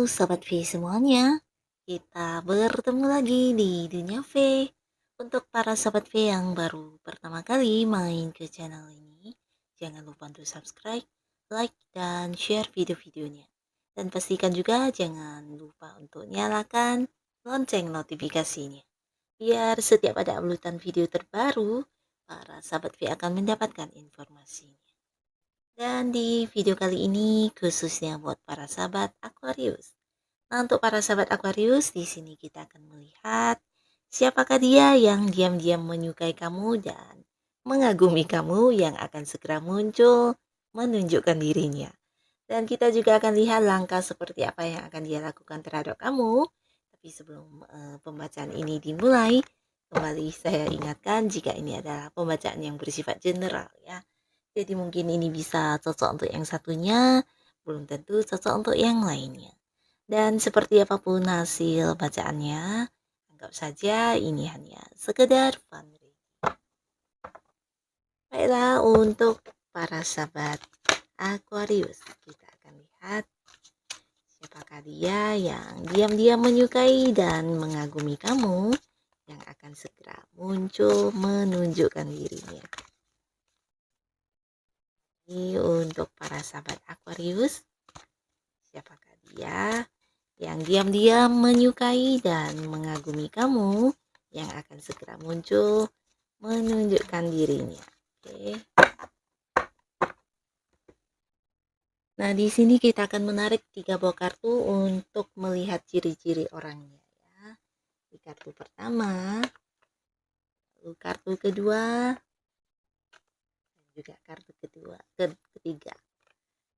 Sobat V semuanya, kita bertemu lagi di Dunia V. Untuk para Sobat V yang baru pertama kali main ke channel ini, jangan lupa untuk subscribe, like, dan share video-videonya. Dan pastikan juga jangan lupa untuk nyalakan lonceng notifikasinya. Biar setiap ada uploadan video terbaru, para Sobat V akan mendapatkan informasinya. Dan di video kali ini khususnya buat para sahabat Aquarius. Nah, untuk para sahabat Aquarius, di sini kita akan melihat siapakah dia yang diam-diam menyukai kamu dan mengagumi kamu yang akan segera muncul menunjukkan dirinya. Dan kita juga akan lihat langkah seperti apa yang akan dia lakukan terhadap kamu. Tapi sebelum pembacaan ini dimulai, kembali saya ingatkan jika ini adalah pembacaan yang bersifat general ya. Jadi mungkin ini bisa cocok untuk yang satunya, belum tentu cocok untuk yang lainnya. Dan seperti apapun hasil bacaannya, anggap saja ini hanya sekedar fun reading. Baiklah, untuk para sahabat Aquarius, kita akan lihat siapakah dia yang diam-diam menyukai dan mengagumi kamu yang akan segera muncul menunjukkan dirinya. Ini untuk para sahabat Aquarius, siapakah dia yang diam-diam menyukai dan mengagumi kamu yang akan segera muncul menunjukkan dirinya. Oke. Nah, di sini kita akan menarik 3 buah kartu untuk melihat ciri-ciri orangnya ya. Di kartu pertama, lalu kartu kedua, dan juga kartu ketiga.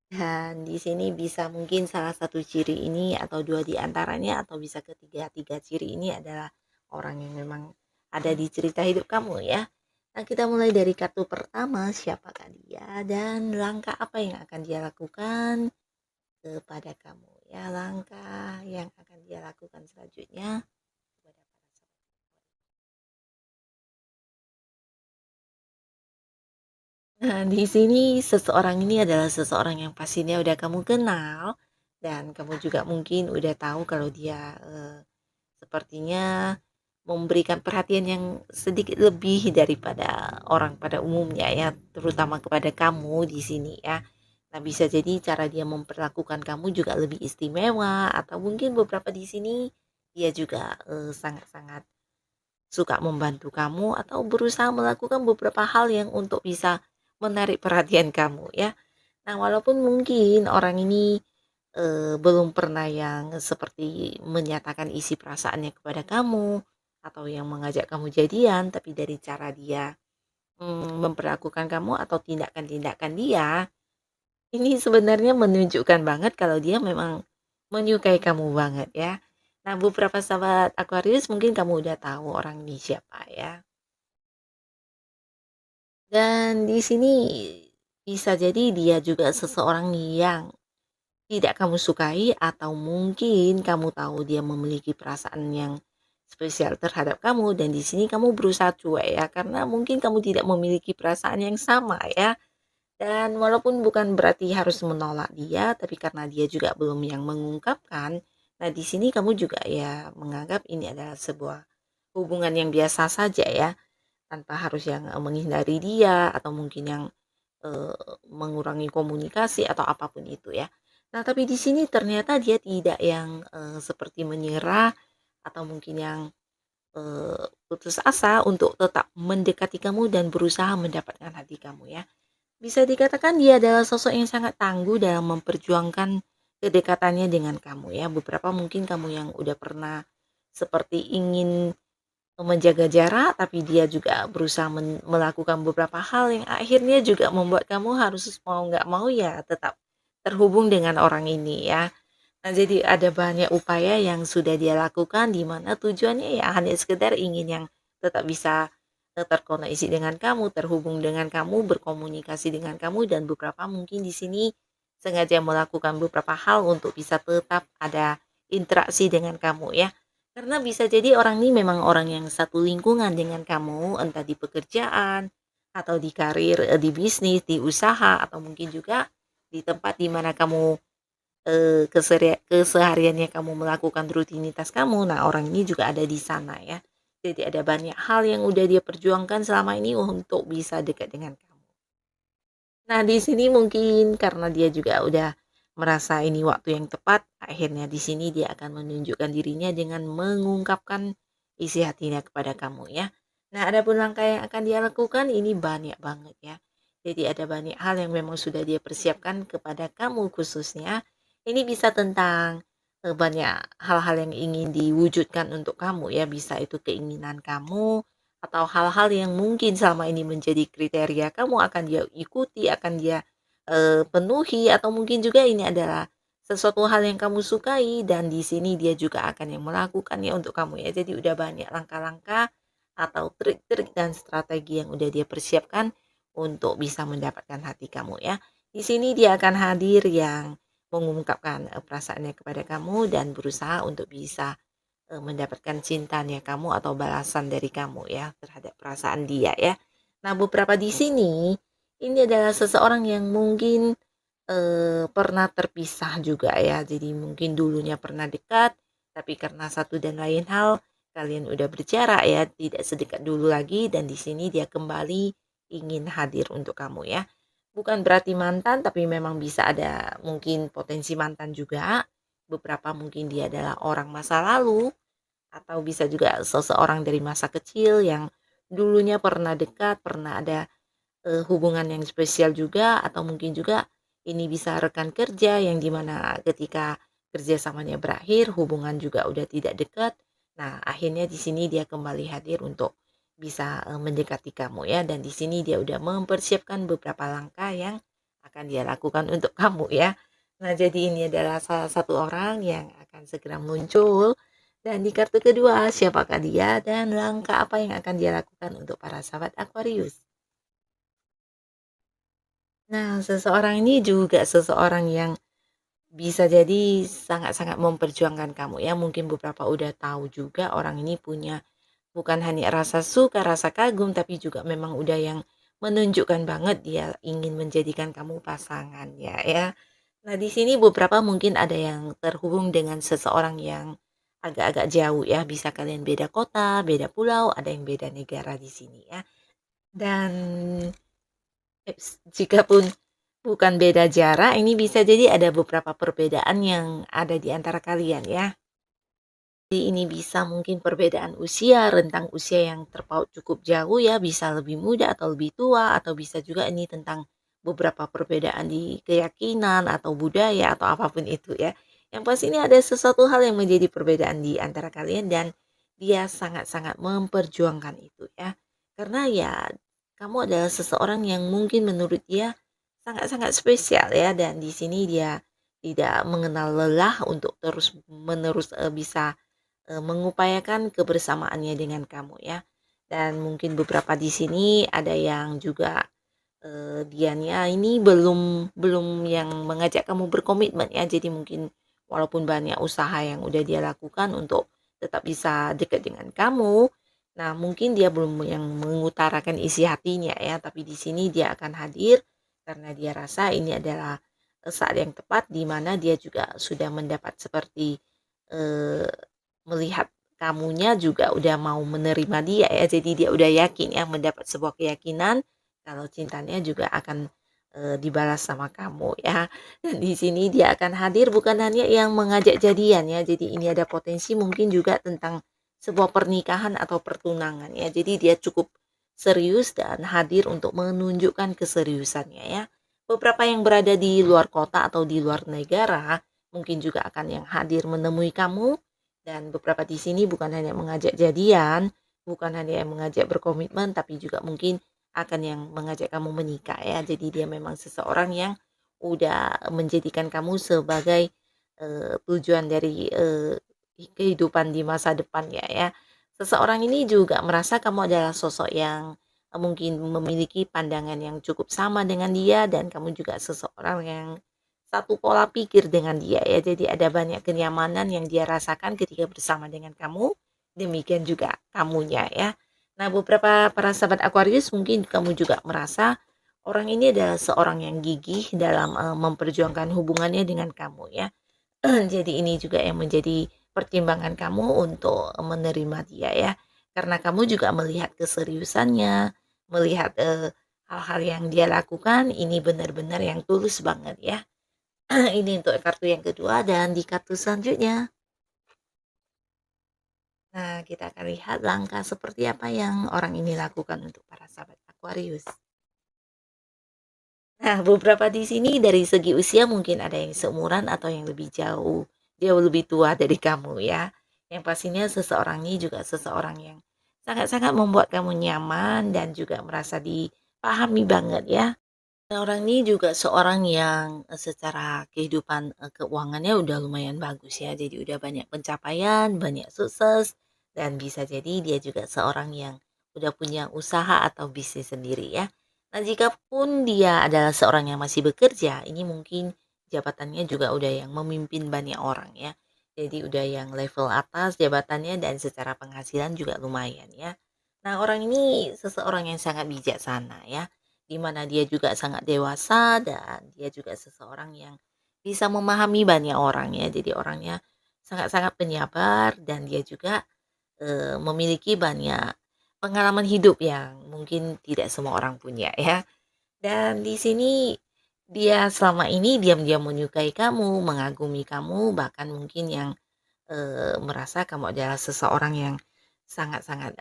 Dan di sini bisa mungkin salah satu ciri ini atau dua di antaranya atau bisa ketiga ciri ini adalah orang yang memang ada di cerita hidup kamu ya. Nah, kita mulai dari kartu pertama, siapakah dia dan langkah apa yang akan dia lakukan kepada kamu ya, langkah yang akan dia lakukan selanjutnya kepada para sahabat. Nah, di sini seseorang ini adalah seseorang yang pastinya udah kamu kenal dan kamu juga mungkin udah tahu kalau dia sepertinya memberikan perhatian yang sedikit lebih daripada orang pada umumnya ya, terutama kepada kamu di sini ya. Nah, bisa jadi cara dia memperlakukan kamu juga lebih istimewa atau mungkin beberapa di sini dia juga sangat-sangat suka membantu kamu atau berusaha melakukan beberapa hal yang untuk bisa menarik perhatian kamu ya. Nah, walaupun mungkin orang ini belum pernah yang seperti menyatakan isi perasaannya kepada kamu atau yang mengajak kamu jadian, tapi dari cara dia memperlakukan kamu atau tindakan-tindakan dia, ini sebenarnya menunjukkan banget kalau dia memang menyukai kamu banget ya. Nah, beberapa sahabat Aquarius mungkin kamu udah tahu orang ini siapa ya. Dan di sini bisa jadi dia juga seseorang yang tidak kamu sukai atau mungkin kamu tahu dia memiliki perasaan yang spesial terhadap kamu dan di sini kamu berusaha cuek ya karena mungkin kamu tidak memiliki perasaan yang sama ya. Dan walaupun bukan berarti harus menolak dia, tapi karena dia juga belum yang mengungkapkan, nah di sini kamu juga ya menganggap ini adalah sebuah hubungan yang biasa saja ya, tanpa harus yang menghindari dia atau mungkin yang eee, mengurangi komunikasi atau apapun itu ya. Nah, tapi di sini ternyata dia tidak yang seperti menyerah atau mungkin yang putus asa untuk tetap mendekati kamu dan berusaha mendapatkan hati kamu ya. Bisa dikatakan dia adalah sosok yang sangat tangguh dalam memperjuangkan kedekatannya dengan kamu ya. Beberapa mungkin kamu yang udah pernah seperti ingin menjaga jarak, tapi dia juga berusaha melakukan beberapa hal yang akhirnya juga membuat kamu harus mau nggak mau ya tetap terhubung dengan orang ini ya. Nah, jadi ada banyak upaya yang sudah dia lakukan di mana tujuannya ya hanya sekedar ingin yang tetap bisa terkoneksi dengan kamu, terhubung dengan kamu, berkomunikasi dengan kamu dan beberapa mungkin di sini sengaja melakukan beberapa hal untuk bisa tetap ada interaksi dengan kamu ya. Karena bisa jadi orang ini memang orang yang satu lingkungan dengan kamu, entah di pekerjaan atau di karir, di bisnis, di usaha atau mungkin juga di tempat di mana kamu kesehariannya kamu melakukan rutinitas kamu, nah orang ini juga ada di sana ya. Jadi ada banyak hal yang udah dia perjuangkan selama ini untuk bisa dekat dengan kamu. Nah, di sini mungkin karena dia juga udah merasa ini waktu yang tepat, akhirnya di sini dia akan menunjukkan dirinya dengan mengungkapkan isi hatinya kepada kamu ya. Nah, adapun langkah yang akan dia lakukan ini banyak banget ya. Jadi ada banyak hal yang memang sudah dia persiapkan kepada kamu khususnya. Ini bisa tentang banyak hal-hal yang ingin diwujudkan untuk kamu ya, bisa itu keinginan kamu atau hal-hal yang mungkin selama ini menjadi kriteria kamu akan dia ikuti, akan dia, penuhi atau mungkin juga ini adalah sesuatu hal yang kamu sukai dan di sini dia juga akan yang melakukannya untuk kamu ya. Jadi udah banyak langkah-langkah atau trik-trik dan strategi yang udah dia persiapkan untuk bisa mendapatkan hati kamu ya. Di sini dia akan hadir yang mengungkapkan, perasaannya kepada kamu dan berusaha untuk bisa mendapatkan cintanya kamu atau balasan dari kamu ya terhadap perasaan dia ya. Nah, beberapa di sini ini adalah seseorang yang mungkin pernah terpisah juga ya. Jadi mungkin dulunya pernah dekat, tapi karena satu dan lain hal kalian udah berjarak ya, tidak sedekat dulu lagi dan di sini dia kembali ingin hadir untuk kamu ya. Bukan berarti mantan, tapi memang bisa ada mungkin potensi mantan juga. Beberapa mungkin dia adalah orang masa lalu atau bisa juga seseorang dari masa kecil yang dulunya pernah dekat, pernah ada, hubungan yang spesial juga atau mungkin juga ini bisa rekan kerja yang dimana ketika kerjasamanya berakhir, hubungan juga udah tidak dekat. Nah, akhirnya di sini dia kembali hadir untuk bisa, mendekati kamu ya dan di sini dia udah mempersiapkan beberapa langkah yang akan dia lakukan untuk kamu ya. Nah, jadi ini adalah salah satu orang yang akan segera muncul dan di kartu kedua, siapakah dia dan langkah apa yang akan dia lakukan untuk para sahabat Aquarius? Nah, seseorang ini juga seseorang yang bisa jadi sangat-sangat memperjuangkan kamu ya. Mungkin beberapa udah tahu juga orang ini punya bukan hanya rasa suka, rasa kagum, tapi juga memang udah yang menunjukkan banget dia ingin menjadikan kamu pasangannya ya. Nah, di sini beberapa mungkin ada yang terhubung dengan seseorang yang agak-agak jauh ya, bisa kalian beda kota, beda pulau, ada yang beda negara di sini ya. Dan jikapun bukan beda jarak, ini bisa jadi ada beberapa perbedaan yang ada di antara kalian ya. Jadi ini bisa mungkin perbedaan usia, rentang usia yang terpaut cukup jauh ya, bisa lebih muda atau lebih tua, atau bisa juga ini tentang beberapa perbedaan di keyakinan atau budaya atau apapun itu ya. Yang pasti ini ada sesuatu hal yang menjadi perbedaan di antara kalian dan dia sangat-sangat memperjuangkan itu ya. Karena ya kamu adalah seseorang yang mungkin menurut dia sangat-sangat spesial ya dan di sini dia tidak mengenal lelah untuk terus menerus bisa mengupayakan kebersamaannya dengan kamu ya. Dan mungkin beberapa di sini ada yang juga, dianya ini belum belum yang mengajak kamu berkomitmen ya. Jadi mungkin walaupun banyak usaha yang udah dia lakukan untuk tetap bisa dekat dengan kamu, nah mungkin dia belum yang mengutarakan isi hatinya ya, tapi di sini dia akan hadir karena dia rasa ini adalah, saat yang tepat di mana dia juga sudah mendapat seperti, eee melihat kamunya juga udah mau menerima dia ya, jadi dia udah yakin ya mendapat sebuah keyakinan kalau cintanya juga akan, dibalas sama kamu ya. Dan di sini dia akan hadir bukan hanya yang mengajak jadian ya, jadi ini ada potensi mungkin juga tentang sebuah pernikahan atau pertunangan ya. Jadi dia cukup serius dan hadir untuk menunjukkan keseriusannya ya. Beberapa yang berada di luar kota atau di luar negara mungkin juga akan yang hadir menemui kamu dan beberapa di sini bukan hanya mengajak jadian, bukan hanya yang mengajak berkomitmen, tapi juga mungkin akan yang mengajak kamu menikah ya. Jadi dia memang seseorang yang udah menjadikan kamu sebagai tujuan dari kehidupan di masa depan ya. Seseorang ini juga merasa kamu adalah sosok yang mungkin memiliki pandangan yang cukup sama dengan dia dan kamu juga seseorang yang satu pola pikir dengan dia ya, jadi ada banyak kenyamanan yang dia rasakan ketika bersama dengan kamu, demikian juga kamunya ya. Nah beberapa para sahabat Aquarius mungkin kamu juga merasa, Orang ini adalah seorang yang gigih dalam, memperjuangkan hubungannya dengan kamu ya. Jadi ini juga yang menjadi pertimbangan kamu untuk menerima dia ya. Karena kamu juga melihat keseriusannya, melihat, hal-hal yang dia lakukan ini benar-benar yang tulus banget ya. Ini untuk kartu yang kedua dan di kartu selanjutnya. Nah, kita akan lihat langkah seperti apa yang orang ini lakukan untuk para sahabat Aquarius. Nah, beberapa di sini dari segi usia mungkin ada yang seumuran atau yang lebih jauh lebih tua dari kamu ya. Yang pastinya seseorang ini juga seseorang yang sangat-sangat membuat kamu nyaman dan juga merasa dipahami banget ya. Nah, orang ini juga seorang yang secara kehidupan keuangannya udah lumayan bagus ya. Jadi udah banyak pencapaian, banyak sukses dan bisa jadi dia juga seorang yang udah punya usaha atau bisnis sendiri ya. Nah, jika pun dia adalah seorang yang masih bekerja, ini mungkin jabatannya juga udah yang memimpin banyak orang ya. Jadi udah yang level atas jabatannya dan secara penghasilan juga lumayan ya. Nah, orang ini seseorang yang sangat bijaksana ya, di mana dia juga sangat dewasa dan dia juga seseorang yang bisa memahami banyak orang ya. Jadi orangnya sangat-sangat penyabar dan dia juga memiliki banyak pengalaman hidup yang mungkin tidak semua orang punya ya. Dan di sini dia selama ini diam-diam menyukai kamu, mengagumi kamu, bahkan mungkin yang merasa kamu adalah seseorang yang sangat-sangat,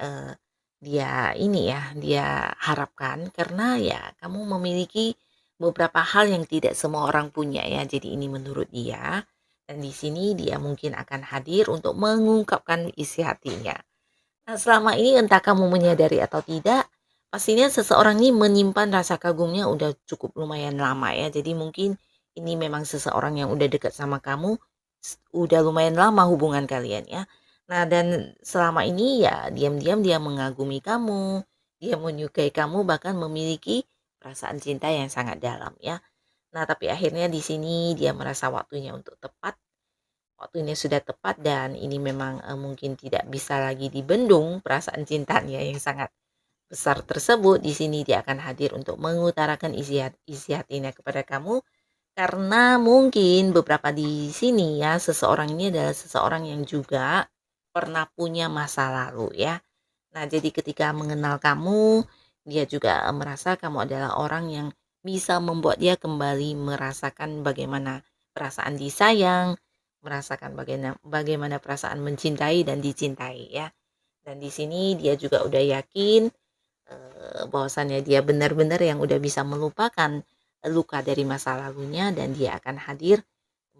dia ini ya, dia harapkan karena ya kamu memiliki beberapa hal yang tidak semua orang punya ya. Jadi ini menurut dia dan di sini dia mungkin akan hadir untuk mengungkapkan isi hatinya. Nah, selama ini entah kamu menyadari atau tidak, pastinya seseorang ini menyimpan rasa kagumnya udah cukup lumayan lama ya. Jadi mungkin ini memang seseorang yang udah dekat sama kamu, udah lumayan lama hubungan kalian ya. Nah, dan selama ini ya diam-diam dia mengagumi kamu, dia menyukai kamu, bahkan memiliki perasaan cinta yang sangat dalam ya. Nah, tapi akhirnya di sini dia merasa waktunya untuk tepat. Waktunya sudah tepat dan ini memang, mungkin tidak bisa lagi dibendung perasaan cintanya yang sangat besar tersebut. Di sini dia akan hadir untuk mengutarakan isi hatinya kepada kamu, karena mungkin beberapa di sini ya, seseorang ini adalah seseorang yang juga pernah punya masa lalu ya. Nah, jadi ketika mengenal kamu, dia juga merasa kamu adalah orang yang bisa membuat dia kembali merasakan bagaimana perasaan disayang, merasakan bagaimana perasaan mencintai dan dicintai ya. Dan di sini dia juga udah yakin bahwasannya dia benar-benar yang udah bisa melupakan luka dari masa lalunya dan dia akan hadir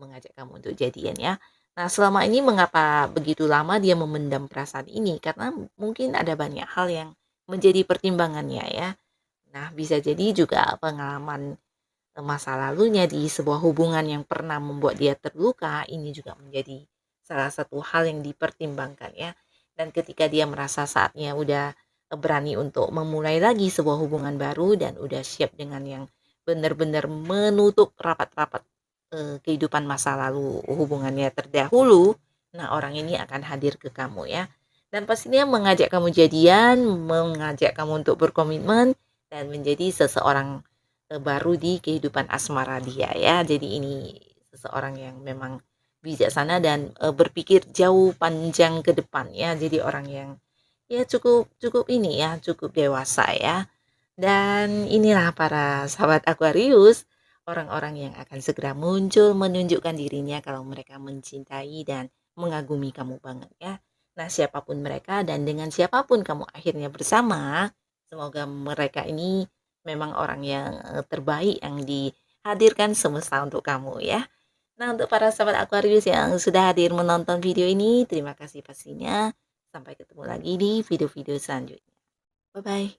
mengajak kamu untuk jadian ya. Nah, selama ini mengapa begitu lama dia memendam perasaan ini? Karena mungkin ada banyak hal yang menjadi pertimbangannya ya. Nah, bisa jadi juga pengalaman masa lalunya di sebuah hubungan yang pernah membuat dia terluka, ini juga menjadi salah satu hal yang dipertimbangkan ya. Dan ketika dia merasa saatnya udah berani untuk memulai lagi sebuah hubungan baru dan udah siap dengan yang benar-benar menutup rapat-rapat kehidupan masa lalu hubungannya terdahulu, nah orang ini akan hadir ke kamu ya. Dan pastinya mengajak kamu jadian, mengajak kamu untuk berkomitmen dan menjadi seseorang baru di kehidupan asmara dia ya. Jadi ini seseorang yang memang bijaksana dan berpikir jauh panjang ke depan ya. Jadi orang yang ya cukup cukup ini ya, cukup dewasa ya. Dan inilah para sahabat Aquarius, orang-orang yang akan segera muncul menunjukkan dirinya kalau mereka mencintai dan mengagumi kamu banget ya. Nah, siapapun mereka dan dengan siapapun kamu akhirnya bersama, semoga mereka ini memang orang yang terbaik yang dihadirkan semesta untuk kamu ya. Nah, untuk para sahabat Aquarius yang sudah hadir menonton video ini, terima kasih pastinya. Sampai ketemu lagi di video-video selanjutnya. Bye bye.